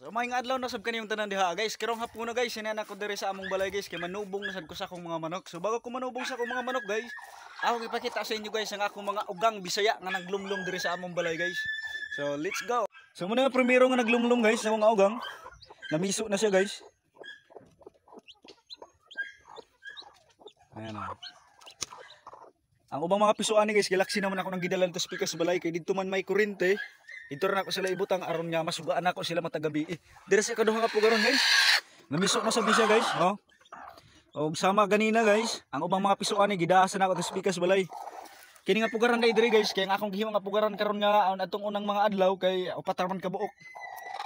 So may nga adlaw na sab kaniyong tanan diha guys. Karong hapon na guys, sinana ko diri sa among balay guys kay manubong na sad ko sa akong mga manok. So bago ko manubong sa akong mga manok guys, ako ipakita sa inyo guys ang akong mga ugang Bisaya nga naglumlum diri sa among balay guys. So let's go. So muna nga primero nga naglumlum guys sa mga ugang. Namiso na siya guys. Ayan na. Ang ubang mga pisuan ni guys, galaxy naman ako nang gidalan to speaker sa balay kay dito man may kurente. Dito rin ako sila ibutang aron nga masugaan ako sila matagabi. Dire sa kaduha ka pugaron guys. Namiso na sabi siya guys, oh. O sama ganina guys, ang ubang mga pisuan ni gidaasan ako to speaker sa balay. Kini nga pugaran kay dire guys, kay ang akong gihimo nga pugaran karon nga atong unang mga adlaw kay upat man ka buok.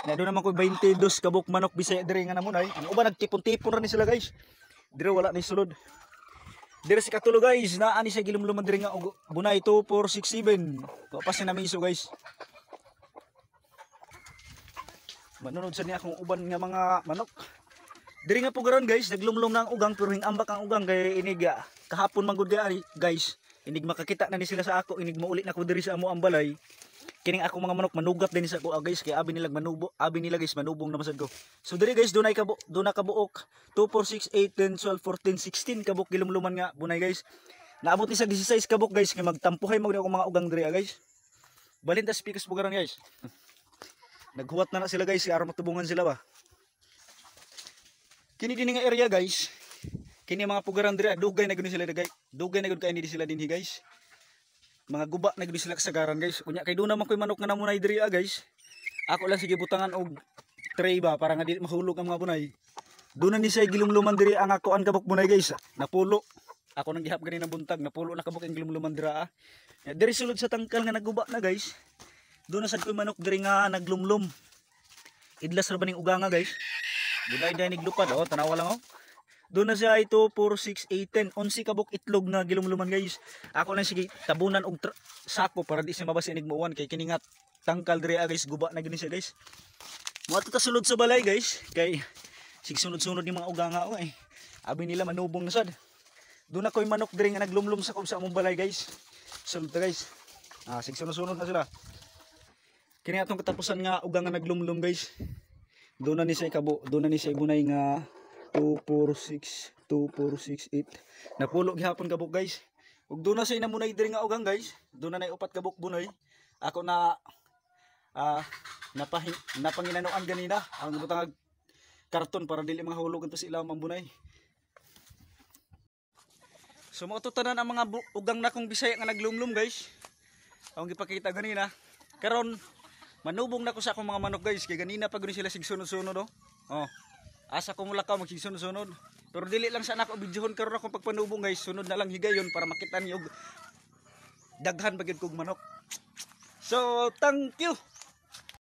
Na do naman ko 22 ka buok manok Bisaya dire nga namunay. Ang uban nagtipon-tipon ra ni sila guys. Dire wala ni sulod. Dire si katulo guys, naa ni sa gilumluman dire nga bunay 2 4 6 7. Pa si namiso guys. Manunod sa niya akong uban nga mga manok. Diri nga pugaron guys, naglumlum na ang ugang pero hingambak ang ugang kay inig kahapon man gud guys. Inig makakita na ni sila sa ako, inig mauli na ko diri sa amo ang balay. Kining ako mga manok manugat din sa ko guys kay abi nila guys manubong na masad ko. So diri guys dunay kabuok 2 4 6 8 10 12 14 16 kabuk gilumluman nga bunay guys. Naabot ni sa 16 kabuk guys kay magtampuhay mag ako mga ugang diri guys. Balin ta speakers pugaron guys. Naghuwat na sila guys, aron matubungan sila ba. Kini din nga area guys. Kini mga pugaran diri, dugay na gud sila guys. Dugay na gud kay ni sila dinhi guys. Mga guba na gud sila kasagaran guys. Kunya kay do naman koy manok nga namunay diri guys. Ako lang sige butangan og tray ba para nga di mahulog ang mga bunay. Do na ni siya gilumluman diri ang ako an kabuk bunay guys. Napulo. Ako nang gihap gani ng buntag, napulo na kabuk ang gilumluman dira. Diri sulod sa tangkal nga naguba na guys. Doon na sad ko manok diri nga naglumlum. Idlas ra ba ning uga nga guys. Dunay danig lupad oh, tanawa lang oh. Doon na siya ito 4 6 8 10 11 kabuk itlog na gilumluman guys. Ako lang sige tabunan og sako para di siya mabas inig muuwan kay kini nga tangkal diri guys, guba na gini siya guys. Mo ato ta sulod sa balay guys kay sig sunod-sunod ni mga uga nga oh eh. Abi nila manubong na sad. Doon na koy manok diri nga naglumlum sa among balay guys. Sulod ta guys. Sig sunod-sunod na sila. Kini atong katapusan nga ugang nga naglumlum guys. Doon na ni siya kabo, doon na ni siya bunay nga 2 4 6 2 4 6 8. Napulo gihapon kabuk guys. Ug doon na siya namunay diri nga ugang guys. Doon na nay upat kabuk bunay. Ako na napanginanuan ganina ang butang karton para dili mga hulugan to sila ang bunay. So mo tanan ang mga ugang na kong Bisaya nga naglumlum guys. Ang gipakita ganina. Karon manubong na ko sa akong mga manok guys kay ganina pa gud sila sigsunod-sunod oh. Oh. Asa ko mula ka magsigsunod-sunod. Pero dili lang sa nako videohon karon akong pagpanubong guys, sunod na lang higayon para makita niyo daghan bagid kog manok. So, thank you.